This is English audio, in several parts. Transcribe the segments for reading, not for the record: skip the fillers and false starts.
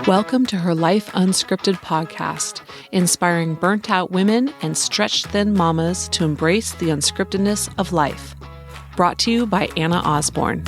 Welcome to her Life Unscripted podcast, inspiring burnt-out women and stretched-thin mamas to embrace the unscriptedness of life. Brought to you by Anna Osborne.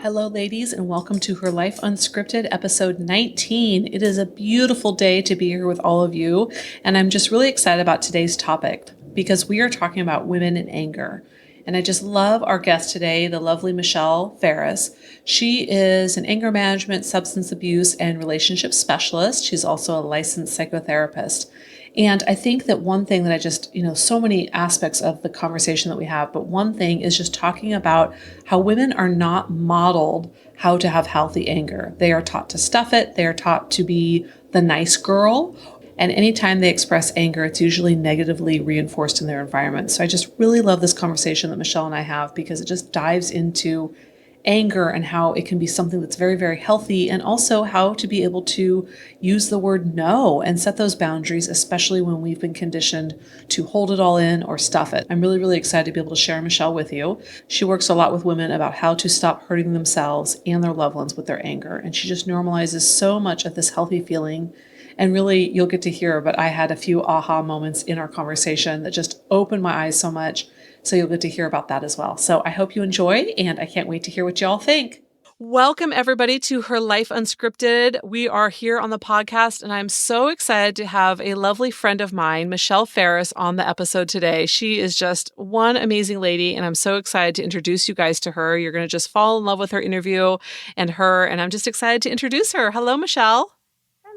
Hello, ladies, and welcome to Her Life Unscripted, episode 19. It is a beautiful day to be here with all of you, and I'm just really excited about today's topic because we are talking about women in anger. And I just love our guest today, the lovely Michelle Farris. She is an anger management, substance abuse, and relationship specialist. She's also a licensed psychotherapist. And I think that one thing that I just, so many aspects of the conversation that we have, but one thing is just talking about how women are not modeled how to have healthy anger. They are taught to stuff it. They are taught to be the nice girl. And anytime they express anger, it's usually negatively reinforced in their environment. So I just really love this conversation that Michelle and I have because it just dives into anger and how it can be something that's very, very healthy, and also how to be able to use the word no and set those boundaries, especially when we've been conditioned to hold it all in or stuff it. I'm really, really excited to be able to share Michelle with you. She works a lot with women about how to stop hurting themselves and their loved ones with their anger. And she just normalizes so much of this healthy feeling. And really, you'll get to hear, but I had a few aha moments in our conversation that just opened my eyes so much. So you'll get to hear about that as well. So I hope you enjoy, and I can't wait to hear what y'all think. Welcome, everybody, to Her Life Unscripted. We are here on the podcast, and I'm so excited to have a lovely friend of mine, Michelle Farris, on the episode today. She is just one amazing lady, and I'm so excited to introduce you guys to her. You're going to just fall in love with her interview and I'm just excited to introduce her. Hello, Michelle.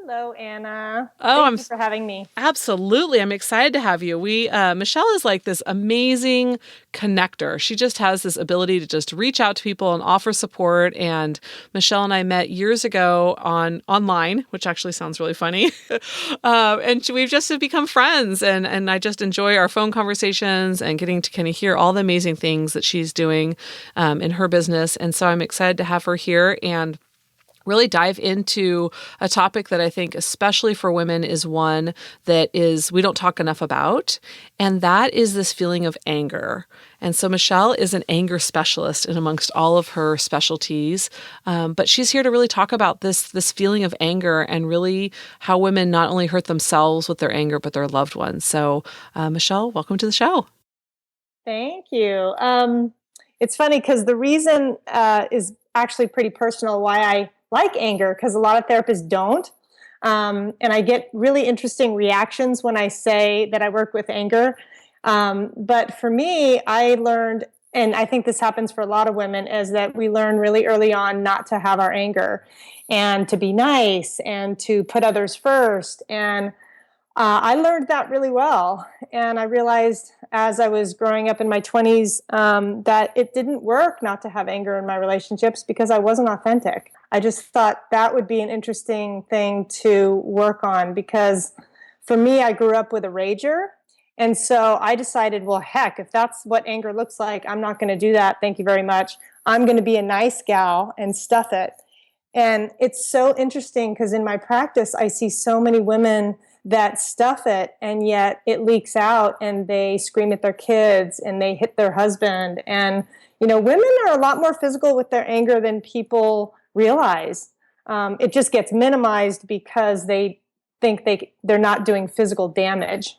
Hello, Anna. Thank you for having me. Absolutely. I'm excited to have you. Michelle is like this amazing connector. She just has this ability to just reach out to people and offer support. And Michelle and I met years ago online, which actually sounds really funny. We've just become friends. And I just enjoy our phone conversations and getting to kind of hear all the amazing things that she's doing in her business. And so I'm excited to have her here and really dive into a topic that I think, especially for women, is one that we don't talk enough about, and that is this feeling of anger. And so Michelle is an anger specialist in amongst all of her specialties, but she's here to really talk about this feeling of anger and really how women not only hurt themselves with their anger, but their loved ones. So Michelle, welcome to the show. Thank you. It's funny because the reason is actually pretty personal why I like anger, because a lot of therapists don't. And I get really interesting reactions when I say that I work with anger. But for me, I learned, and I think this happens for a lot of women, is that we learn really early on not to have our anger and to be nice and to put others first. And I learned that really well. And I realized as I was growing up in my 20s that it didn't work not to have anger in my relationships because I wasn't authentic. I just thought that would be an interesting thing to work on because for me, I grew up with a rager. And so I decided, well, heck, if that's what anger looks like, I'm not going to do that. Thank you very much. I'm going to be a nice gal and stuff it. And it's so interesting because in my practice, I see so many women that stuff it, and yet it leaks out and they scream at their kids and they hit their husband. And, women are a lot more physical with their anger than people realize. It just gets minimized because they think they're not doing physical damage.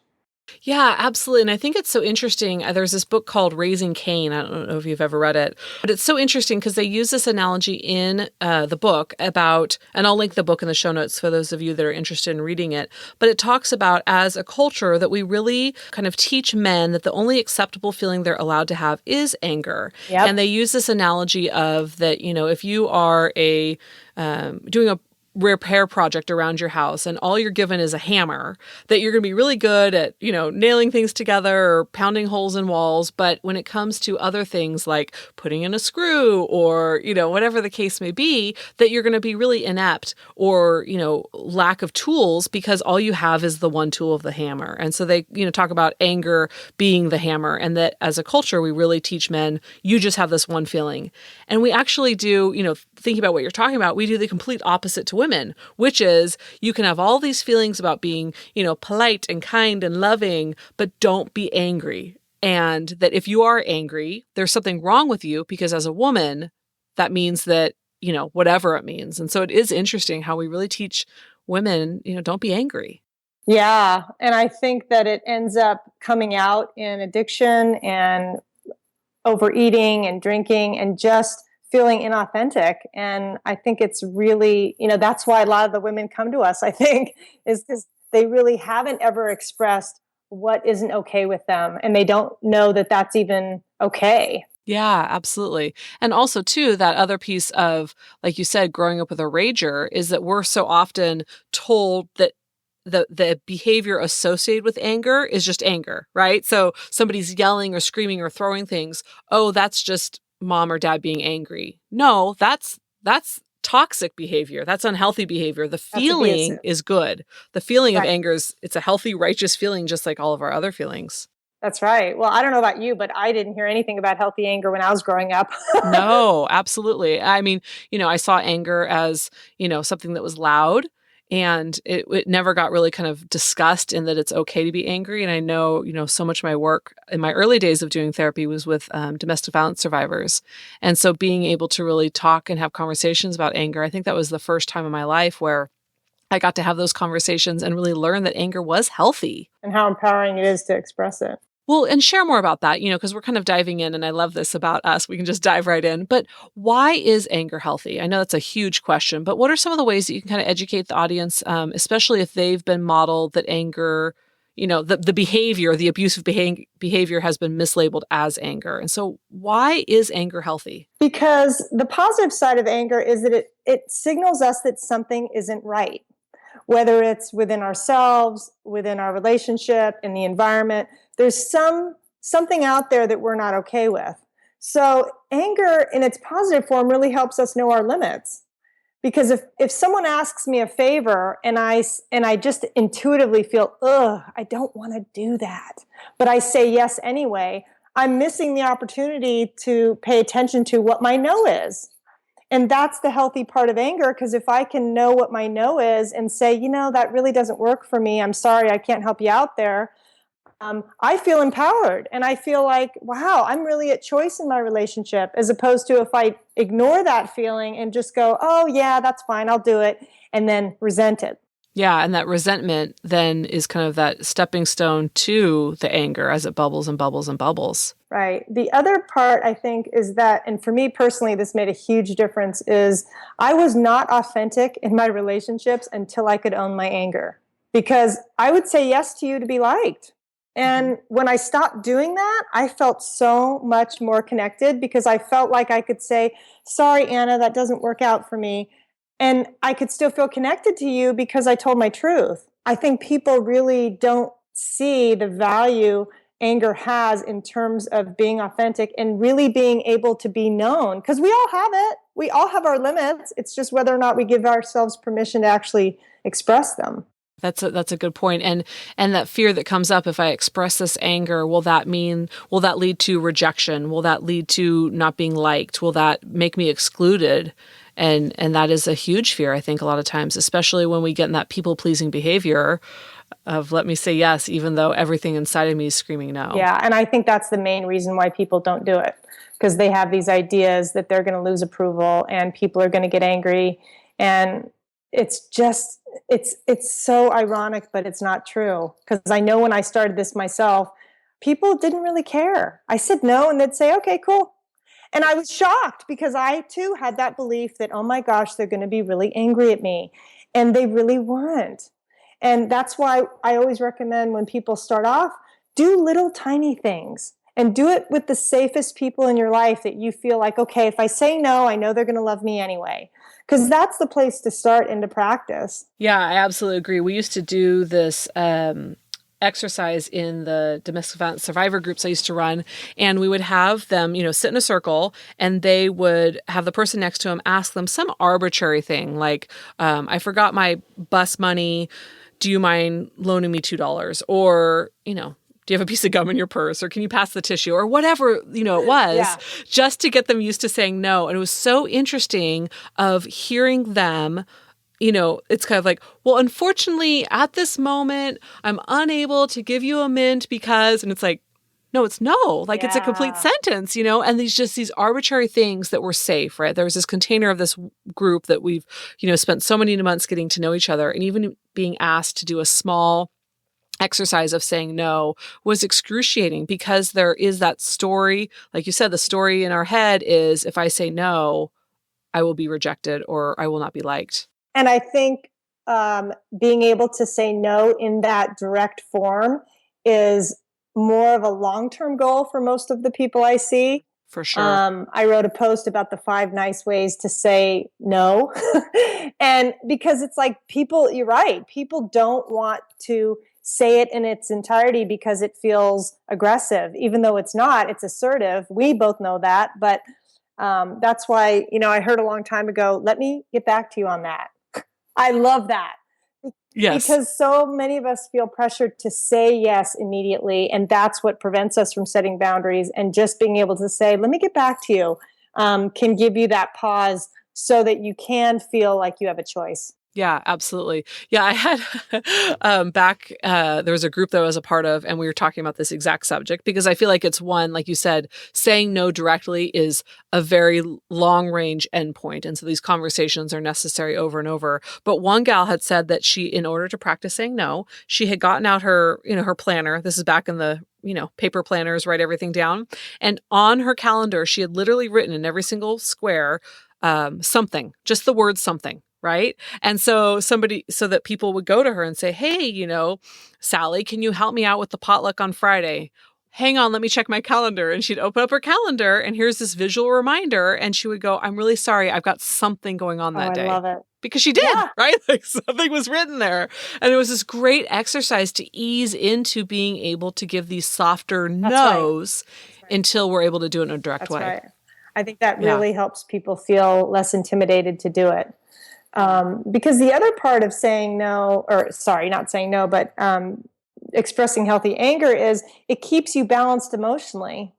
Yeah, absolutely. And I think it's so interesting. There's this book called Raising Cain. I don't know if you've ever read it, but it's so interesting because they use this analogy in the book about, and I'll link the book in the show notes for those of you that are interested in reading it, but it talks about as a culture that we really kind of teach men that the only acceptable feeling they're allowed to have is anger. Yep. And they use this analogy of that, if you are doing a repair project around your house and all you're given is a hammer, that you're going to be really good at, nailing things together or pounding holes in walls. But when it comes to other things like putting in a screw or, whatever the case may be, that you're going to be really inept or, lack of tools because all you have is the one tool of the hammer. And so they, talk about anger being the hammer, and that as a culture, we really teach men, you just have this one feeling. And we actually do, thinking about what you're talking about, we do the complete opposite to women, which is you can have all these feelings about being, polite and kind and loving, but don't be angry. And that if you are angry, there's something wrong with you because as a woman, that means that whatever it means. And so it is interesting how we really teach women, don't be angry. Yeah. And I think that it ends up coming out in addiction and overeating and drinking and just feeling inauthentic. And I think it's really, that's why a lot of the women come to us, I think, is because they really haven't ever expressed what isn't okay with them. And they don't know that that's even okay. Yeah, absolutely. And also too, that other piece of, like you said, growing up with a rager is that we're so often told that the behavior associated with anger is just anger, right? So somebody's yelling or screaming or throwing things. Oh, that's just mom or dad being angry. No, that's toxic behavior. That's unhealthy behavior. The feeling is good. The feeling of anger it's a healthy, righteous feeling, just like all of our other feelings. That's right. Well, I don't know about you, but I didn't hear anything about healthy anger when I was growing up. No, absolutely. I mean, I saw anger as, something that was loud, and it never got really kind of discussed in that it's okay to be angry. And I know, so much of my work in my early days of doing therapy was with domestic violence survivors. And so being able to really talk and have conversations about anger, I think that was the first time in my life where I got to have those conversations and really learn that anger was healthy. And how empowering it is to express it. Well, and share more about that, because we're kind of diving in, and I love this about us. We can just dive right in. But why is anger healthy? I know that's a huge question, but what are some of the ways that you can kind of educate the audience, especially if they've been modeled that anger, the behavior, the abusive behavior has been mislabeled as anger. And so why is anger healthy? Because the positive side of anger is that it signals us that something isn't right. Whether it's within ourselves, within our relationship, in the environment, there's something out there that we're not okay with. So anger in its positive form really helps us know our limits. Because if someone asks me a favor and I just intuitively feel, I don't want to do that, but I say yes anyway, I'm missing the opportunity to pay attention to what my no is. And that's the healthy part of anger, because if I can know what my no is and say, that really doesn't work for me, I'm sorry, I can't help you out there, I feel empowered. And I feel like, wow, I'm really at choice in my relationship, as opposed to if I ignore that feeling and just go, oh, yeah, that's fine, I'll do it, and then resent it. Yeah, and that resentment then is kind of that stepping stone to the anger as it bubbles and bubbles and bubbles. Right. The other part, I think, is that, and for me personally, this made a huge difference, is I was not authentic in my relationships until I could own my anger. Because I would say yes to you to be liked. And when I stopped doing that, I felt so much more connected, because I felt like I could say, sorry, Anna, that doesn't work out for me. And I could still feel connected to you because I told my truth. I think people really don't see the value anger has in terms of being authentic and really being able to be known, because we all have it. We all have our limits. It's just whether or not we give ourselves permission to actually express them. That's a good point. And that fear that comes up, if I express this anger, will that lead to rejection? Will that lead to not being liked? Will that make me excluded? And that is a huge fear, I think, a lot of times, especially when we get in that people-pleasing behavior of let me say yes, even though everything inside of me is screaming no. Yeah, and I think that's the main reason why people don't do it, because they have these ideas that they're going to lose approval and people are going to get angry. And it's just, it's so ironic, but it's not true. Because I know when I started this myself, people didn't really care. I said no, and they'd say, okay, cool. And I was shocked, because I too had that belief that, oh my gosh, they're going to be really angry at me. And they really weren't. And that's why I always recommend, when people start off, do little tiny things and do it with the safest people in your life that you feel like, okay, if I say no, I know they're going to love me anyway. Because that's the place to start and to practice. Yeah, I absolutely agree. We used to do this exercise in the domestic violence survivor groups I used to run, and we would have them, sit in a circle, and they would have the person next to them ask them some arbitrary thing like, I forgot my bus money. Do you mind loaning me $2? Or, do you have a piece of gum in your purse? Or can you pass the tissue? Or whatever, it was, just to get them used to saying no. And it was so interesting of hearing them, it's kind of like, well, unfortunately, at this moment, I'm unable to give you a mint because, and it's like, no, it's no. Like it's a complete Yeah. sentence, and these arbitrary things that were safe, right? There was this container of this group that we've, spent so many months getting to know each other, and even being asked to do a small exercise of saying no was excruciating because there is that story. Like you said, the story in our head is if I say no, I will be rejected or I will not be liked. And I think being able to say no in that direct form is more of a long-term goal for most of the people I see. For sure. I wrote a post about the 5 nice ways to say no. And because it's like you're right, people don't want to say it in its entirety because it feels aggressive, even though it's not, it's assertive. We both know that. But that's why, I heard a long time ago, let me get back to you on that. I love that. Yes. Because so many of us feel pressured to say yes immediately. And that's what prevents us from setting boundaries. And just being able to say, let me get back to you, can give you that pause so that you can feel like you have a choice. Yeah, absolutely. Yeah, I had there was a group that I was a part of, and we were talking about this exact subject because I feel like it's one, like you said, saying no directly is a very long range endpoint. And so these conversations are necessary over and over. But one gal had said that she, in order to practice saying no, she had gotten out her planner. This is back in the paper planners, write everything down. And on her calendar, she had literally written in every single square something, just the word something. Right. And so that people would go to her and say, hey, Sally, can you help me out with the potluck on Friday? Hang on, let me check my calendar. And she'd open up her calendar and here's this visual reminder. And she would go, I'm really sorry. I've got something going on that day. I love it. Because she did, Yeah. right? Like something was written there. And it was this great exercise to ease into being able to give these softer no's until we're able to do it in a direct way. Right. I think that really helps people feel less intimidated to do it. Because the other part of saying no, or sorry, not saying no, but expressing healthy anger is it keeps you balanced emotionally.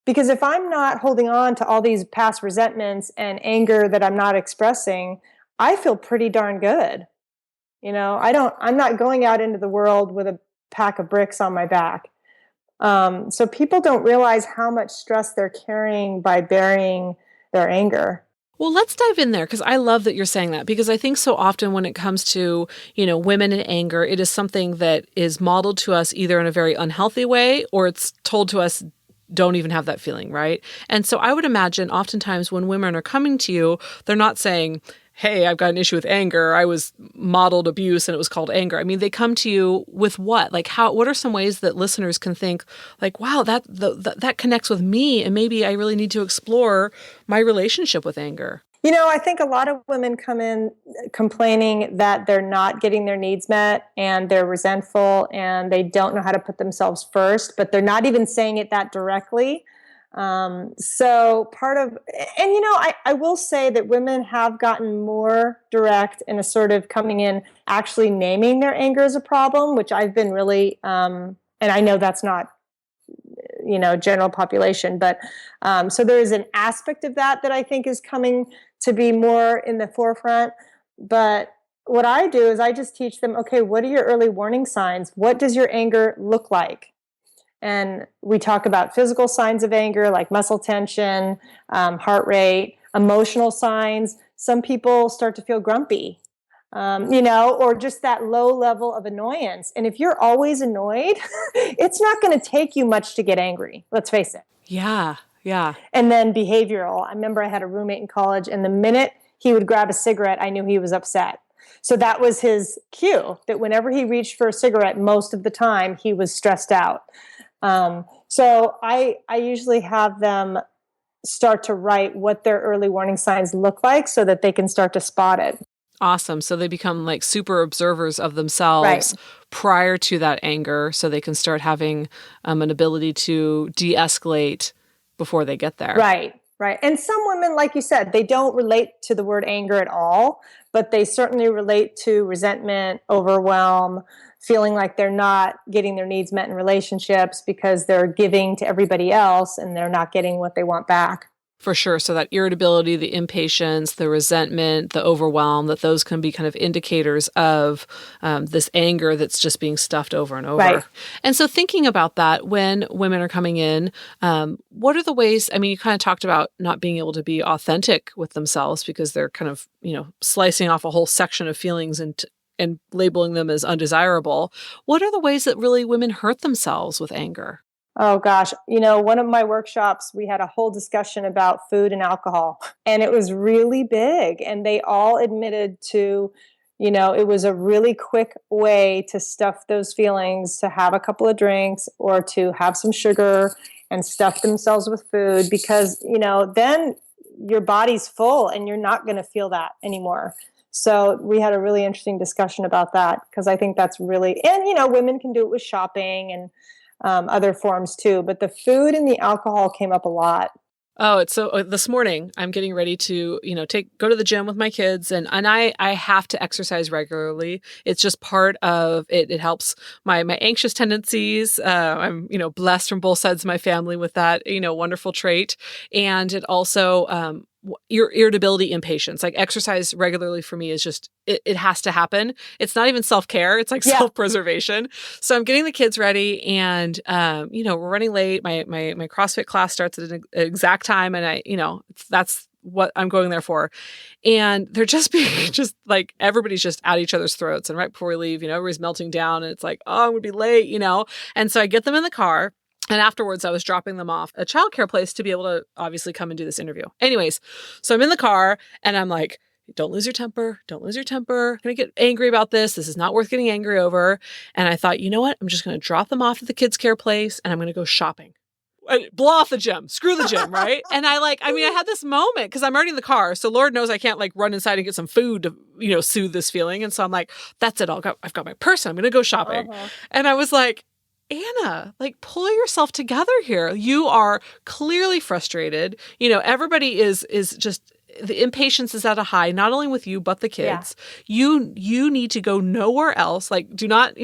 Because if I'm not holding on to all these past resentments and anger that I'm not expressing, I feel pretty darn good. I'm not going out into the world with a pack of bricks on my back. So people don't realize how much stress they're carrying by burying their anger. Well, let's dive in there because I love that you're saying that because I think so often when it comes to, women and anger, it is something that is modeled to us either in a very unhealthy way or it's told to us, don't even have that feeling, right? And so I would imagine oftentimes when women are coming to you, they're not saying, hey, I've got an issue with anger. I was modeled abuse and it was called anger. I mean, they come to you with what? Like what are some ways that listeners can think like, wow, that connects with me and maybe I really need to explore my relationship with anger? I think a lot of women come in complaining that they're not getting their needs met and they're resentful and they don't know how to put themselves first, but they're not even saying it that directly. So part of, and I will say that women have gotten more direct and assertive coming in, actually naming their anger as a problem, which I've been really, and I know that's not, general population, but, so there is an aspect of that I think is coming to be more in the forefront. But what I do is I just teach them, okay, what are your early warning signs? What does your anger look like? And we talk about physical signs of anger, like muscle tension, heart rate, emotional signs. Some people start to feel grumpy, or just that low level of annoyance. And if you're always annoyed, it's not going to take you much to get angry. Let's face it. Yeah. Yeah. And then behavioral. I remember I had a roommate in college, and the minute he would grab a cigarette, I knew he was upset. So that was his cue that whenever he reached for a cigarette, most of the time he was stressed out. So I usually have them start to write what their early warning signs look like so that they can start to spot it. Awesome. So they become like super observers of themselves prior to that anger so they can start having an ability to de-escalate before they get there. Right. And some women, like you said, they don't relate to the word anger at all, but they certainly relate to resentment, overwhelm, feeling like they're not getting their needs met in relationships because they're giving to everybody else and they're not getting what they want back. For sure. So that irritability, the impatience, the resentment, the overwhelm, that those can be kind of indicators of this anger that's just being stuffed over and over. Right. And so thinking about that, when women are coming in, what are the ways, I mean, you kind of talked about not being able to be authentic with themselves because they're kind of, slicing off a whole section of feelings and labeling them as undesirable. What are the ways that really women hurt themselves with anger? Oh gosh, one of my workshops, we had a whole discussion about food and alcohol, and it was really big. And they all admitted to, it was a really quick way to stuff those feelings, to have a couple of drinks or to have some sugar and stuff themselves with food because, then your body's full and you're not going to feel that anymore. So we had a really interesting discussion about that because I think that's really, and, women can do it with shopping and other forms too, but the food and the alcohol came up a lot. Oh, it's so this morning I'm getting ready to, go to the gym with my kids and I have to exercise regularly. It's just part of it. It helps my anxious tendencies. I'm, blessed from both sides of my family with that, wonderful trait. And it also, your irritability, impatience, like exercise regularly for me is just, it has to happen. It's not even self-care. It's like self-preservation. So I'm getting the kids ready and, we're running late. My CrossFit class starts at an exact time. And that's what I'm going there for. And they're just being just like, everybody's just at each other's throats. And right before we leave, everybody's melting down and it's like, oh, I'm gonna be late, And so I get them in the car. And afterwards, I was dropping them off at a childcare place to be able to obviously come and do this interview. Anyways, so I'm in the car and I'm like, don't lose your temper. Don't lose your temper. I'm going to get angry about this. This is not worth getting angry over. And I thought, you know what? I'm just going to drop them off at the kids' care place and I'm going to go shopping. Blow off the gym. Screw the gym, right? And I had this moment because I'm already in the car. So Lord knows I can't run inside and get some food to, soothe this feeling. And so I'm like, that's it. I've got my purse. I'm going to go shopping. And I was like, Anna, pull yourself together here. You are clearly frustrated. Everybody is just, the impatience is at a high, not only with you, but the kids. Yeah. You need to go nowhere else. Do not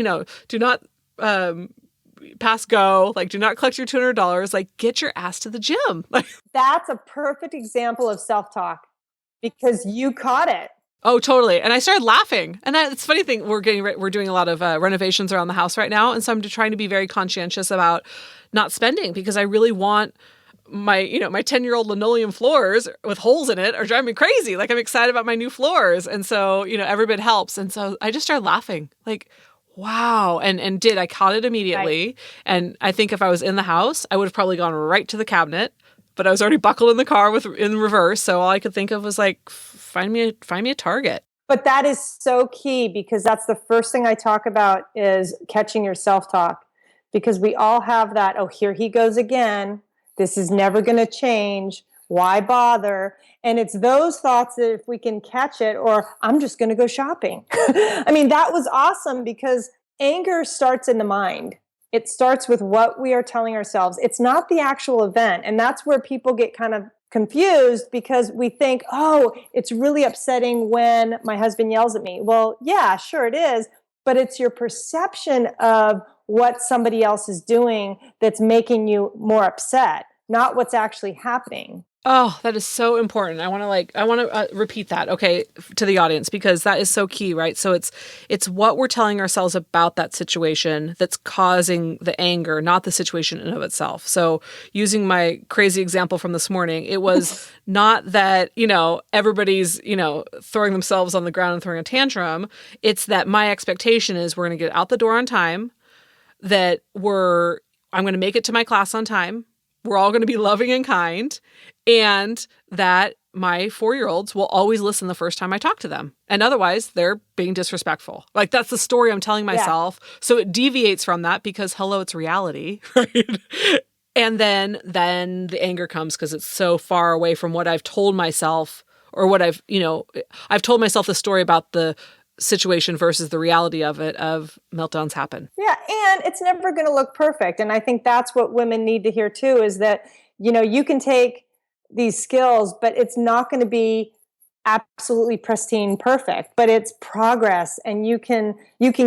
pass go. Do not collect your $200. Get your ass to the gym. That's a perfect example of self-talk because you caught it. Oh, totally. And I started laughing. And it's a funny thing. We're doing a lot of renovations around the house right now. And so I'm trying to be very conscientious about not spending because I really want my 10-year-old linoleum floors with holes in it are driving me crazy. I'm excited about my new floors. And so, every bit helps. And so I just started laughing wow. And I caught it immediately. Right. And I think if I was in the house, I would have probably gone right to the cabinet. But I was already buckled in the car in reverse. So all I could think of was find me a target. But that is so key because that's the first thing I talk about is catching your self-talk. Because we all have that, oh, here he goes again. This is never going to change. Why bother? And it's those thoughts that if we can catch it, or I'm just going to go shopping. I mean, that was awesome because anger starts in the mind. It starts with what we are telling ourselves. It's not the actual event. And that's where people get kind of confused because we think, oh, it's really upsetting when my husband yells at me. Well, yeah, sure it is. But it's your perception of what somebody else is doing that's making you more upset, not what's actually happening. Oh, that is so important. I want to repeat that, okay, to the audience because that is so key, right? So it's what we're telling ourselves about that situation that's causing the anger, not the situation in and of itself. So using my crazy example from this morning, it was not that, everybody's, throwing themselves on the ground and throwing a tantrum. It's that my expectation is we're going to get out the door on time, that I'm going to make it to my class on time. We're all going to be loving and kind, and that my 4-year-olds will always listen the first time I talk to them. And otherwise, they're being disrespectful. That's the story I'm telling myself. Yeah. So it deviates from that because, hello, it's reality, right? And then the anger comes because it's so far away from what I've told myself or what I've told myself the story about the situation versus the reality of meltdowns happen. Yeah. And it's never going to look perfect. And I think that's what women need to hear too, is that, you can take these skills, but it's not going to be absolutely pristine perfect, but it's progress. And you can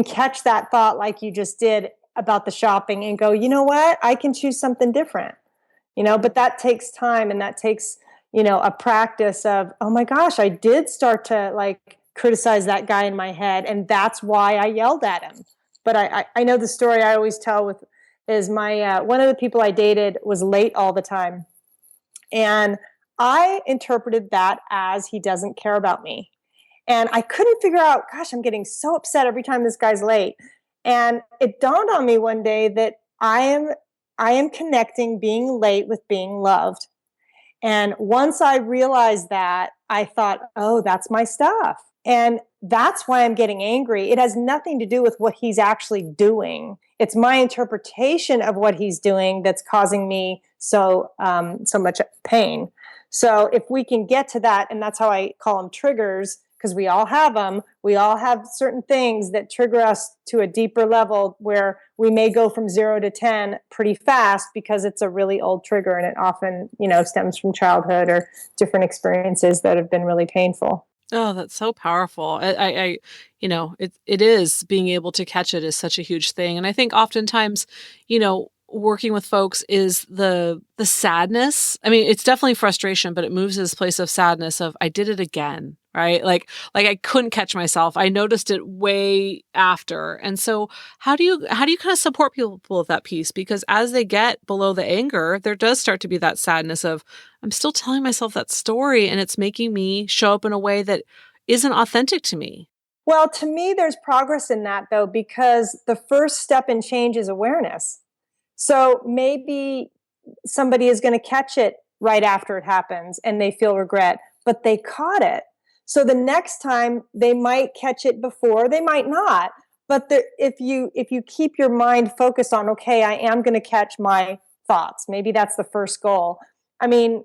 catch that thought like you just did about the shopping and go, you know what, I can choose something different, but that takes time and that takes, a practice of, oh my gosh, I did start to like criticize that guy in my head. And that's why I yelled at him. But I know the story I always tell with is my, one of the people I dated was late all the time. And I interpreted that as he doesn't care about me. And I couldn't figure out, gosh, I'm getting so upset every time this guy's late. And it dawned on me one day that I am connecting being late with being loved. And once I realized that, I thought, oh, that's my stuff. And that's why I'm getting angry. It has nothing to do with what he's actually doing. It's my interpretation of what he's doing that's causing me so much pain. So if we can get to that, and that's how I call them triggers, because we all have them. We all have certain things that trigger us to a deeper level where we may go from 0 to 10 pretty fast because it's a really old trigger, and it often, stems from childhood or different experiences that have been really painful. Oh, that's so powerful. It is being able to catch it is such a huge thing. And I think oftentimes, working with folks is the sadness. I mean, it's definitely frustration, but it moves to this place of sadness of I did it again, right? Like I couldn't catch myself. I noticed it way after. And so how do you kind of support people with that piece? Because as they get below the anger, there does start to be that sadness of I'm still telling myself that story and it's making me show up in a way that isn't authentic to me. Well, to me, there's progress in that, though, because the first step in change is awareness. So maybe somebody is going to catch it right after it happens and they feel regret, but they caught it. So the next time they might catch it before, they might not. But if you keep your mind focused on, okay, I am going to catch my thoughts. Maybe that's the first goal. I mean,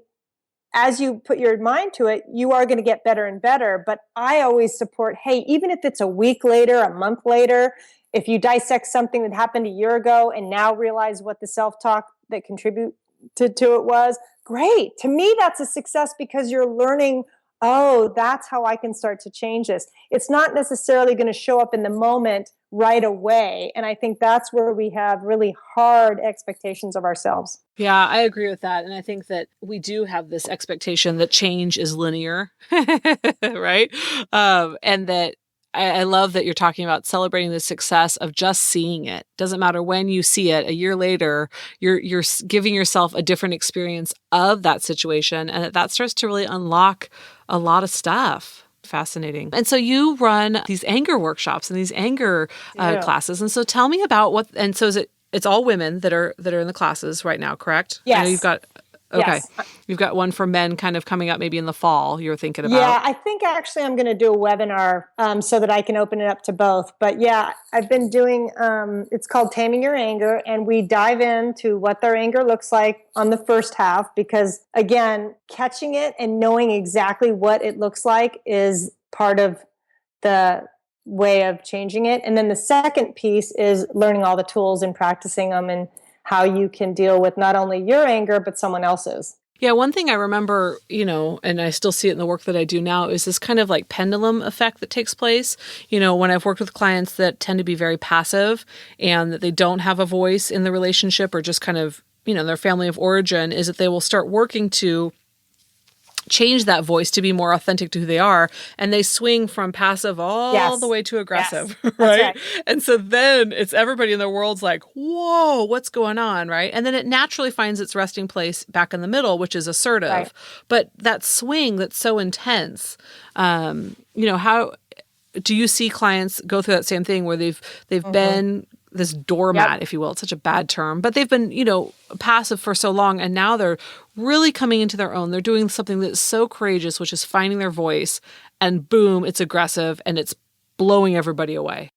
as you put your mind to it, you are going to get better and better. But I always support, hey, even if it's a week later, a month later, if you dissect something that happened a year ago and now realize what the self-talk that contributed to it was, great. To me, that's a success because you're learning, oh, that's how I can start to change this. It's not necessarily going to show up in the moment right away. And I think that's where we have really hard expectations of ourselves. Yeah, I agree with that. And I think that we do have this expectation that change is linear, right? And that I love that you're talking about celebrating the success of just seeing it. Doesn't matter when you see it. A year later, you're giving yourself a different experience of that situation, and that starts to really unlock a lot of stuff. Fascinating. And so you run these anger workshops and these anger classes. And so tell me about what. And so it's all women that are in the classes right now, correct? Yes. I know you've got. Okay. Yes. You've got one for men kind of coming up maybe in the fall you're thinking about. Yeah, I think actually I'm going to do a webinar so that I can open it up to both. But yeah, I've been doing, it's called Taming Your Anger, and we dive into what their anger looks like on the first half, because again, catching it and knowing exactly what it looks like is part of the way of changing it. And then the second piece is learning all the tools and practicing them and how you can deal with not only your anger, but someone else's. Yeah, one thing I remember, and I still see it in the work that I do now, is this kind of like pendulum effect that takes place. When I've worked with clients that tend to be very passive and that they don't have a voice in the relationship or just kind of, their family of origin, is that they will start working to change that voice to be more authentic to who they are, and they swing from passive all the way to aggressive. Yes. Right? And so then it's everybody in the world's like, whoa, what's going on? Right? And then it naturally finds its resting place back in the middle, which is assertive. Right. But that swing that's so intense, how do you see clients go through that same thing where they've been this doormat, if you will? It's such a bad term, but they've been, passive for so long, and now they're really coming into their own. They're doing something that's so courageous, which is finding their voice, and boom, it's aggressive and it's blowing everybody away.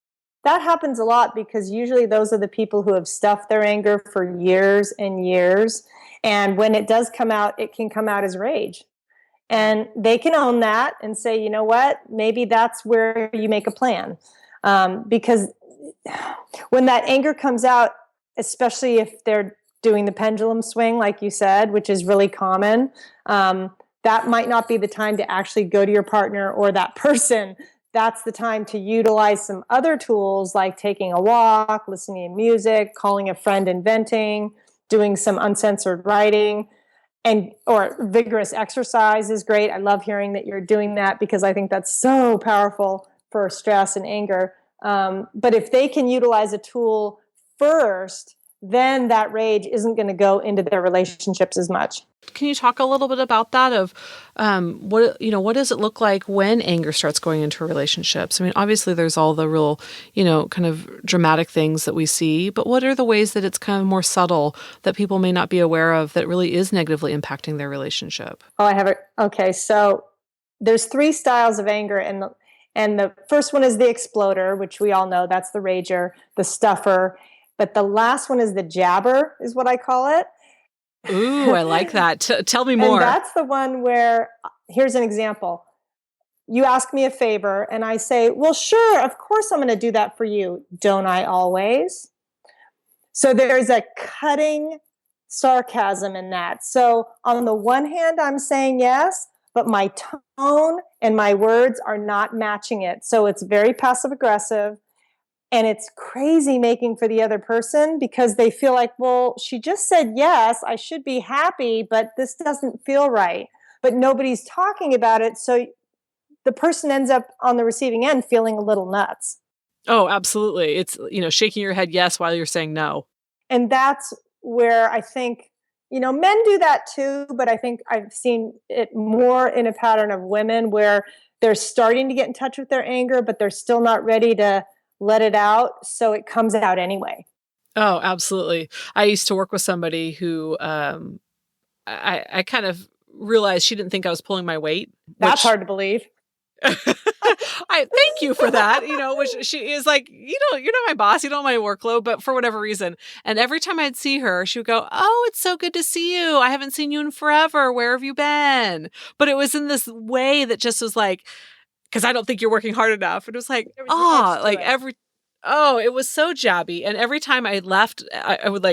That happens a lot because usually those are the people who have stuffed their anger for years and years. And when it does come out, it can come out as rage. And they can own that and say, you know what, maybe that's where you make a plan. Because when that anger comes out, especially if they're doing the pendulum swing, like you said, which is really common, that might not be the time to actually go to your partner or that person. That's the time to utilize some other tools like taking a walk, listening to music, calling a friend and venting, doing some uncensored writing. and or vigorous exercise is great. I love hearing that you're doing that because I think that's so powerful for stress and anger. But if they can utilize a tool first, then that rage isn't going to go into their relationships as much. Can you talk a little bit about that of what does it look like when anger starts going into relationships? I mean, obviously there's all the real, kind of dramatic things that we see, but what are the ways that it's kind of more subtle that people may not be aware of that really is negatively impacting their relationship? Oh, I have it. Okay, so there's 3 styles of anger, and the first one is the exploder, which we all know, that's the rager, the stuffer. But the last one is the jabber, is what I call it. Ooh, I like that. Tell me more. And that's the one where, here's an example. You ask me a favor, and I say, well, sure, of course I'm going to do that for you. Don't I always? So there's a cutting sarcasm in that. So on the one hand, I'm saying yes, but my tone and my words are not matching it. So it's very passive aggressive. And it's crazy making for the other person because they feel like, well, she just said yes, I should be happy, but this doesn't feel right. But nobody's talking about it. So the person ends up on the receiving end feeling a little nuts. Oh, absolutely. It's, shaking your head yes while you're saying no. And that's where I think, men do that too, but I think I've seen it more in a pattern of women where they're starting to get in touch with their anger, but they're still not ready to let it out, so it comes out anyway. Oh, absolutely. I used to work with somebody who I kind of realized she didn't think I was pulling my weight. That's hard to believe. I thank you for that, which she is like, you're not my boss, you don't know my workload, but for whatever reason. And every time I'd see her, she would go, oh, it's so good to see you. I haven't seen you in forever. Where have you been? But it was in this way that just was like, because I don't think you're working hard enough. It was like, it was so jabby. And every time I left, I would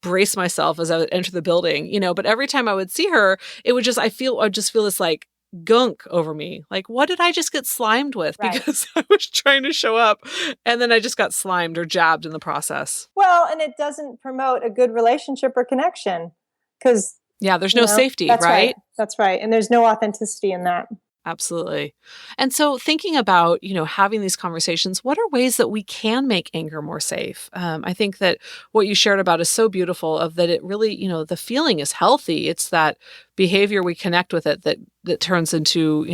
brace myself as I would enter the building, but every time I would see her, it would just, I'd just feel this like gunk over me. Like, what did I just get slimed with? Right. Because I was trying to show up and then I just got slimed or jabbed in the process. Well, and it doesn't promote a good relationship or connection because there's no safety, that's right? That's right. And there's no authenticity in that. Absolutely. And so thinking about, having these conversations, what are ways that we can make anger more safe? I think that what you shared about is so beautiful of that it really, the feeling is healthy. It's that behavior we connect with it that turns into,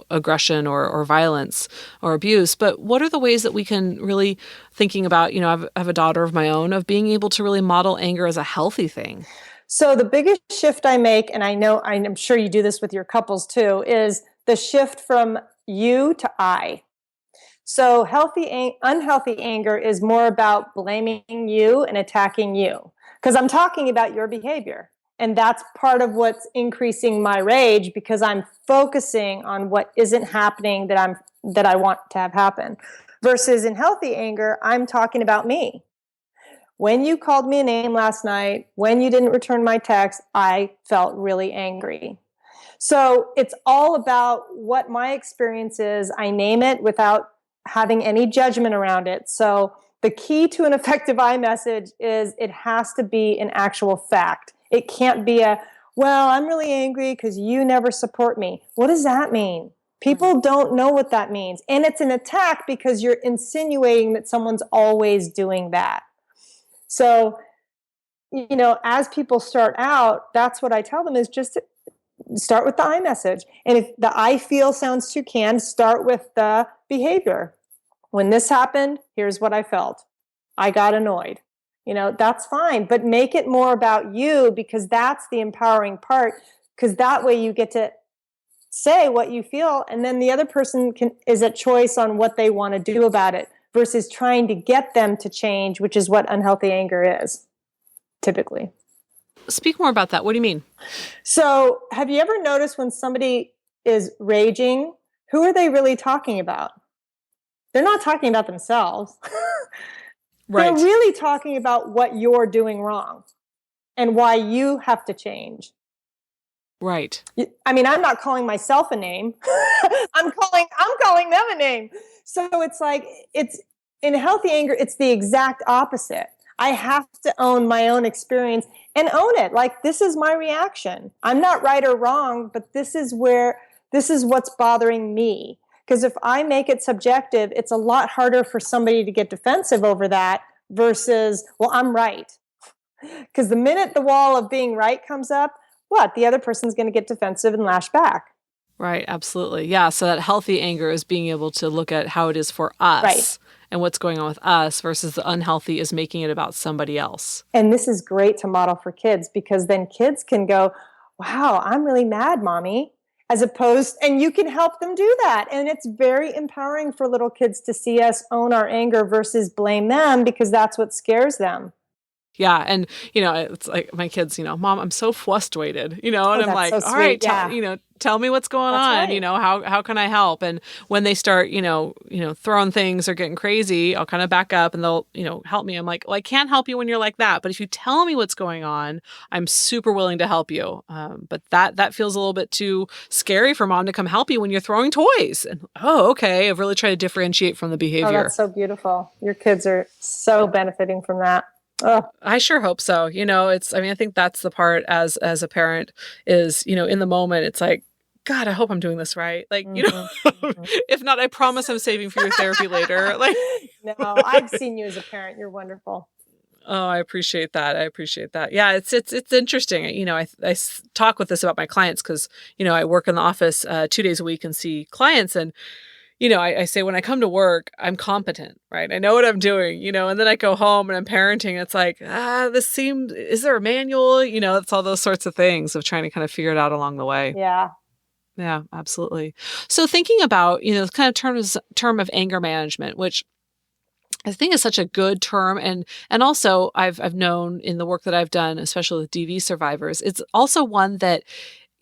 aggression or violence or abuse. But what are the ways that we can really thinking about, I have a daughter of my own, of being able to really model anger as a healthy thing? So the biggest shift I make, and I'm sure you do this with your couples too, is the shift from you to I. So unhealthy anger is more about blaming you and attacking you because I'm talking about your behavior. And that's part of what's increasing my rage because I'm focusing on what isn't happening that I want to have happen. Versus in healthy anger, I'm talking about me. When you called me a name last night, when you didn't return my text, I felt really angry. So it's all about what my experience is. I name it without having any judgment around it. So the key to an effective iMessage is it has to be an actual fact. It can't be I'm really angry because you never support me. What does that mean? People don't know what that means. And it's an attack because you're insinuating that someone's always doing that. So, as people start out, that's what I tell them is just start with the iMessage. And if the I feel sounds too canned, start with the behavior. When this happened, here's what I felt. I got annoyed. That's fine. But make it more about you because that's the empowering part. Because that way you get to say what you feel. And then the other person is a choice on what they want to do about it versus trying to get them to change, which is what unhealthy anger is typically. Speak more about that. What do you mean? So have you ever noticed when somebody is raging, who are they really talking about? They're not talking about themselves. Right. They're really talking about what you're doing wrong and why you have to change. Right. I mean, I'm not calling myself a name. I'm calling them a name. So it's like, it's in healthy anger, it's the exact opposite. I have to own my own experience and own it. Like, this is my reaction. I'm not right or wrong, but this is what's bothering me. Because if I make it subjective, it's a lot harder for somebody to get defensive over that versus, well, I'm right. Because the minute the wall of being right comes up, the other person's going to get defensive and lash back. Right. Absolutely. Yeah. So that healthy anger is being able to look at how it is for us. Right. And what's going on with us versus the unhealthy is making it about somebody else. And this is great to model for kids, because then kids can go, wow, I'm really mad, mommy, as opposed, and you can help them do that. And it's very empowering for little kids to see us own our anger versus blame them, because that's what scares them. Yeah. And, it's like my kids, Mom, I'm so frustrated, and I'm like, so all right, yeah. Tell me what's going on, right. How can I help? And when they start, throwing things or getting crazy, I'll kind of back up and they'll, help me. I'm like, well, I can't help you when you're like that. But if you tell me what's going on, I'm super willing to help you. But that feels a little bit too scary for mom to come help you when you're throwing toys. And, okay, I've really tried to differentiate from the behavior. Oh, that's so beautiful. Your kids are so benefiting from that. Oh. I sure hope so. I think that's the part as a parent is, in the moment, it's like, God, I hope I'm doing this right. Like, if not, I promise I'm saving for your therapy later. Like, no, I've seen you as a parent. You're wonderful. Oh, I appreciate that. Yeah, it's interesting. I talk with this about my clients because, I work in the office 2 days a week and see clients. And I say when I come to work, I'm competent, right? I know what I'm doing, and then I go home and I'm parenting. It's like, is there a manual? It's all those sorts of things of trying to kind of figure it out along the way. Yeah. Yeah, absolutely. So thinking about, kind of term of anger management, which I think is such a good term. And also I've known in the work that I've done, especially with DV survivors, it's also one that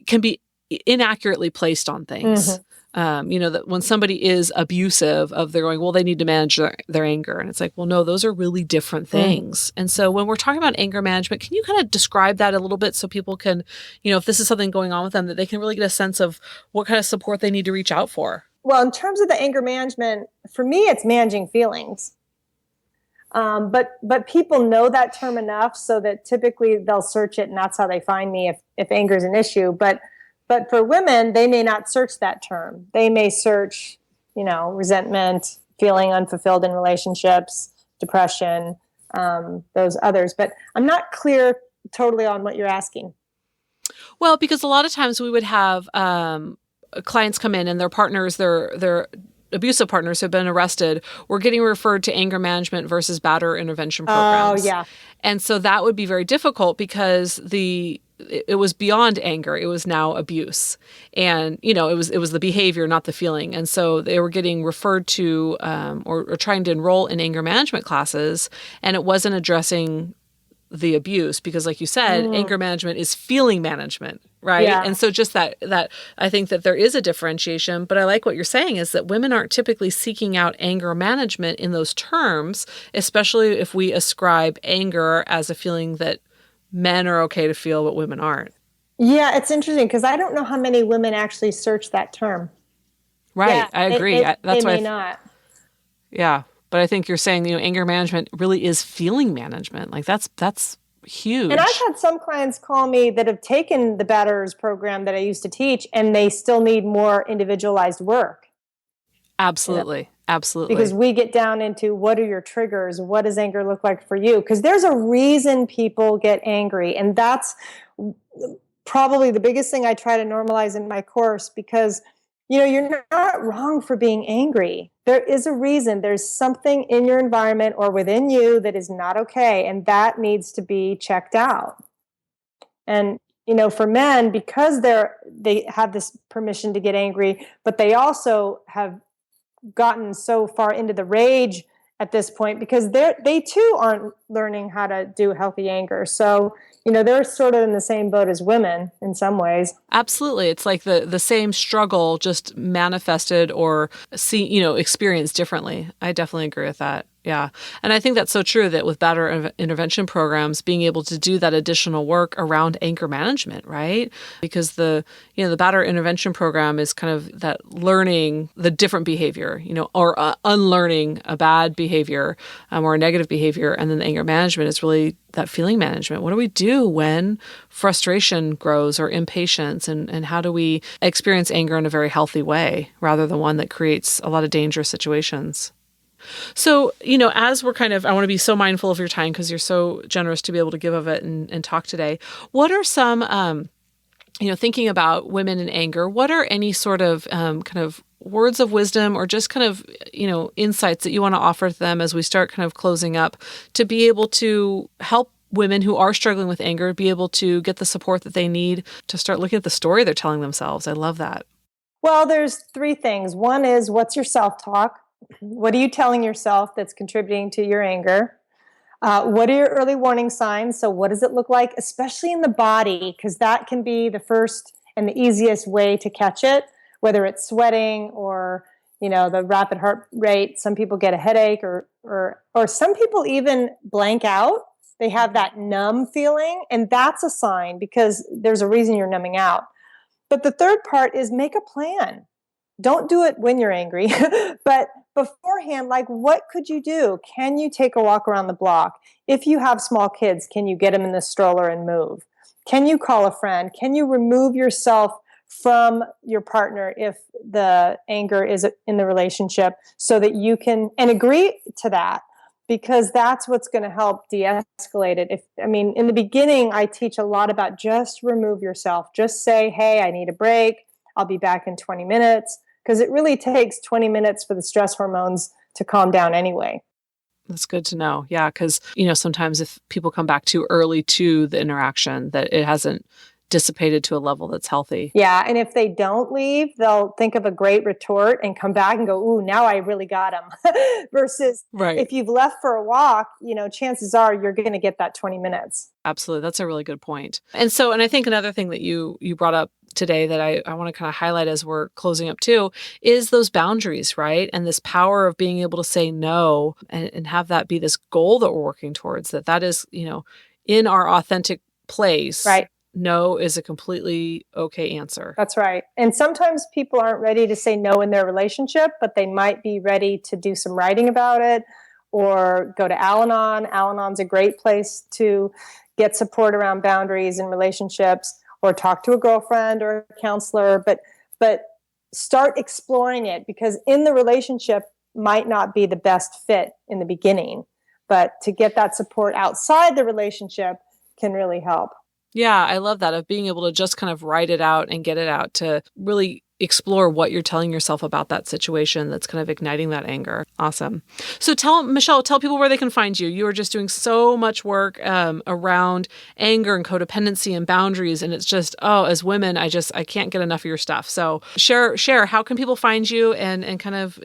can be inaccurately placed on things. Mm-hmm. That when somebody is abusive they're going, well, they need to manage their anger. And it's like, well, no, those are really different things. Mm-hmm. And so when we're talking about anger management, can you kind of describe that a little bit so people can, if this is something going on with them, that they can really get a sense of what kind of support they need to reach out for? Well, in terms of the anger management, for me, it's managing feelings. But people know that term enough so that typically they'll search it and that's how they find me if anger is an issue. But for women, they may not search that term. They may search, resentment, feeling unfulfilled in relationships, depression, those others. But I'm not clear totally on what you're asking. Well, because a lot of times we would have clients come in and their partners, their abusive partners have been arrested, were getting referred to anger management versus batterer intervention programs. Oh, yeah. And so that would be very difficult because it was beyond anger. It was now abuse. And, it was the behavior, not the feeling. And so they were getting referred to or trying to enroll in anger management classes, and it wasn't addressing the abuse because, like you said, anger management is feeling management, right? Yeah. And so just that I think that there is a differentiation, but I like what you're saying is that women aren't typically seeking out anger management in those terms, especially if we ascribe anger as a feeling that men are okay to feel, but women aren't. Yeah, it's interesting because I don't know how many women actually search that term. Right. Yeah, I agree. That's why they may not. Yeah. But I think you're saying, anger management really is feeling management. Like that's huge. And I've had some clients call me that have taken the Batterers program that I used to teach, and they still need more individualized work. Absolutely. Absolutely. Because we get down into what are your triggers? What does anger look like for you? Because there's a reason people get angry. And that's probably the biggest thing I try to normalize in my course because, you're not wrong for being angry. There is a reason. There's something in your environment or within you that is not okay. And that needs to be checked out. And, for men, because they have this permission to get angry, but they also have gotten so far into the rage at this point because they too aren't learning how to do healthy anger. So, they're sort of in the same boat as women in some ways. Absolutely. It's like the same struggle, just manifested or experienced differently. I definitely agree with that. Yeah. And I think that's so true that with Batterer intervention programs, being able to do that additional work around anger management, right? Because the Batterer intervention program is kind of that learning the different behavior, or unlearning a bad behavior or a negative behavior. And then the anger management is really that feeling management. What do we do when frustration grows or impatience? And how do we experience anger in a very healthy way rather than one that creates a lot of dangerous situations? So, as we're I want to be so mindful of your time because you're so generous to be able to give of it and talk today. What are some, thinking about women in anger, what are any sort of kind of words of wisdom or just kind of, insights that you want to offer to them as we start kind of closing up to be able to help women who are struggling with anger be able to get the support that they need to start looking at the story they're telling themselves? I love that. Well, there's three things. One is, what's your self-talk? What are you telling yourself that's contributing to your anger? What are your early warning signs? So what does it look like, especially in the body? Because that can be the first and the easiest way to catch it, whether it's sweating or, the rapid heart rate. Some people get a headache or some people even blank out. They have that numb feeling, and that's a sign because there's a reason you're numbing out. But the third part is make a plan. Don't do it when you're angry, but beforehand, like, what could you do? Can you take a walk around the block? If you have small kids, can you get them in the stroller and move? Can you call a friend? Can you remove yourself from your partner if the anger is in the relationship so that you can, and agree to that, because that's what's going to help de-escalate it. In the beginning, I teach a lot about just remove yourself. Just say, hey, I need a break. I'll be back in 20 minutes. Because it really takes 20 minutes for the stress hormones to calm down anyway. That's good to know. Yeah, because, sometimes if people come back too early to the interaction, that it hasn't dissipated to a level that's healthy. Yeah, and if they don't leave, they'll think of a great retort and come back and go, ooh, now I really got them. Versus if you've left for a walk, chances are you're going to get that 20 minutes. Absolutely. That's a really good point. And I think another thing that you brought up today that I want to kind of highlight as we're closing up too is those boundaries, right? And this power of being able to say no and have that be this goal that we're working towards, that is, in our authentic place. Right. No is a completely okay answer. That's right. And sometimes people aren't ready to say no in their relationship, but they might be ready to do some writing about it or go to Al-Anon. Al-Anon's a great place to get support around boundaries in relationships, or talk to a girlfriend or a counselor, but start exploring it, because in the relationship might not be the best fit in the beginning, but to get that support outside the relationship can really help. Yeah, I love that, of being able to just kind of write it out and get it out to really explore what you're telling yourself about that situation that's kind of igniting that anger. Awesome. So Michelle, tell people where they can find you. You are just doing so much work around anger and codependency and boundaries. And it's just, as women, I can't get enough of your stuff. So share, how can people find you and kind of,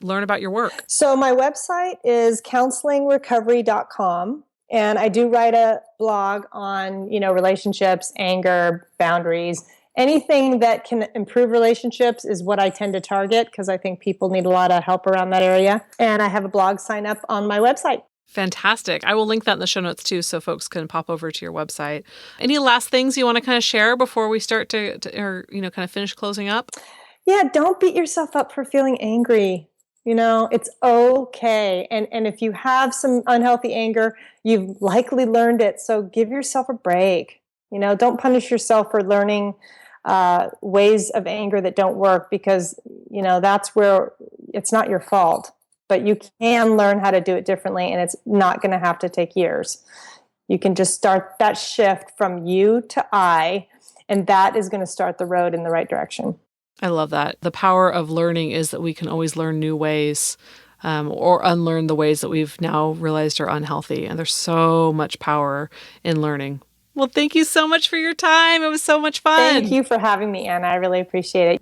learn about your work? So my website is counselingrecovery.com. And I do write a blog on, relationships, anger, boundaries. Anything that can improve relationships is what I tend to target, because I think people need a lot of help around that area. And I have a blog sign up on my website. Fantastic. I will link that in the show notes too, so folks can pop over to your website. Any last things you want to kind of share before we start to kind of finish closing up? Yeah, don't beat yourself up for feeling angry. It's okay. And if you have some unhealthy anger, you've likely learned it. So give yourself a break. Don't punish yourself for learning ways of anger that don't work, because, that's where it's not your fault. But you can learn how to do it differently, and it's not going to have to take years. You can just start that shift from you to I, and that is going to start the road in the right direction. I love that. The power of learning is that we can always learn new ways or unlearn the ways that we've now realized are unhealthy. And there's so much power in learning. Well, thank you so much for your time. It was so much fun. Thank you for having me, Anna. I really appreciate it.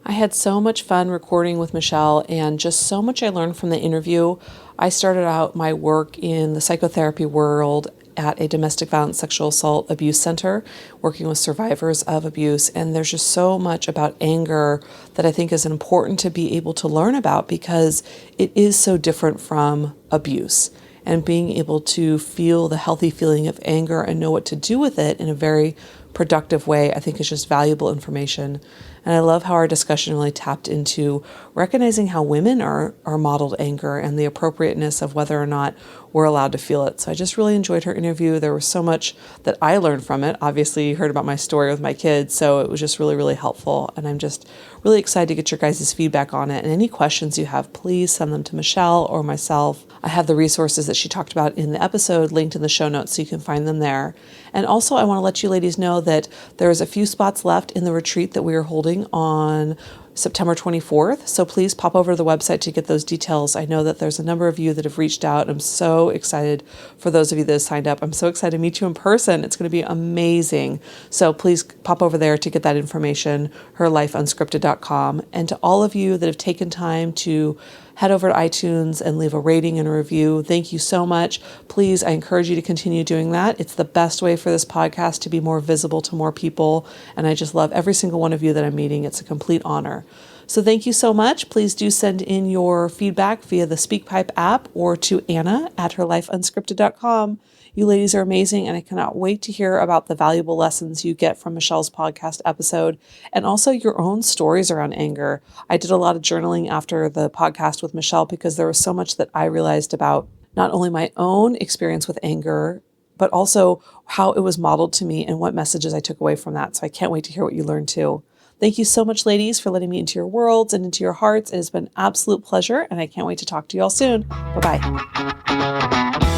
I had so much fun recording with Michelle, and just so much I learned from the interview. I started out my work in the psychotherapy world at a domestic violence, sexual assault, abuse center, working with survivors of abuse. And there's just so much about anger that I think is important to be able to learn about because it is so different from abuse. And being able to feel the healthy feeling of anger and know what to do with it in a very productive way, I think is just valuable information. And I love how our discussion really tapped into recognizing how women are modeled anger and the appropriateness of whether or not we're allowed to feel it. So I just really enjoyed her interview. There was so much that I learned from it. Obviously, you heard about my story with my kids, so it was just really, really helpful. And I'm just really excited to get your guys' feedback on it. And any questions you have, please send them to Michelle or myself. I have the resources that she talked about in the episode linked in the show notes, so you can find them there. And also, I want to let you ladies know that there's a few spots left in the retreat that we are holding on September 24th. So please pop over to the website to get those details. I know that there's a number of you that have reached out. I'm so excited for those of you that have signed up. I'm so excited to meet you in person. It's going to be amazing. So please pop over there to get that information, herlifeunscripted.com. And to all of you that have taken time to head over to iTunes and leave a rating and a review, thank you so much. Please, I encourage you to continue doing that. It's the best way for this podcast to be more visible to more people. And I just love every single one of you that I'm meeting. It's a complete honor. So thank you so much. Please do send in your feedback via the SpeakPipe app or to Anna at herlifeunscripted.com. You ladies are amazing, and I cannot wait to hear about the valuable lessons you get from Michelle's podcast episode and also your own stories around anger. I did a lot of journaling after the podcast with Michelle because there was so much that I realized about not only my own experience with anger, but also how it was modeled to me and what messages I took away from that. So I can't wait to hear what you learned too. Thank you so much, ladies, for letting me into your worlds and into your hearts. It has been an absolute pleasure, and I can't wait to talk to you all soon. Bye-bye.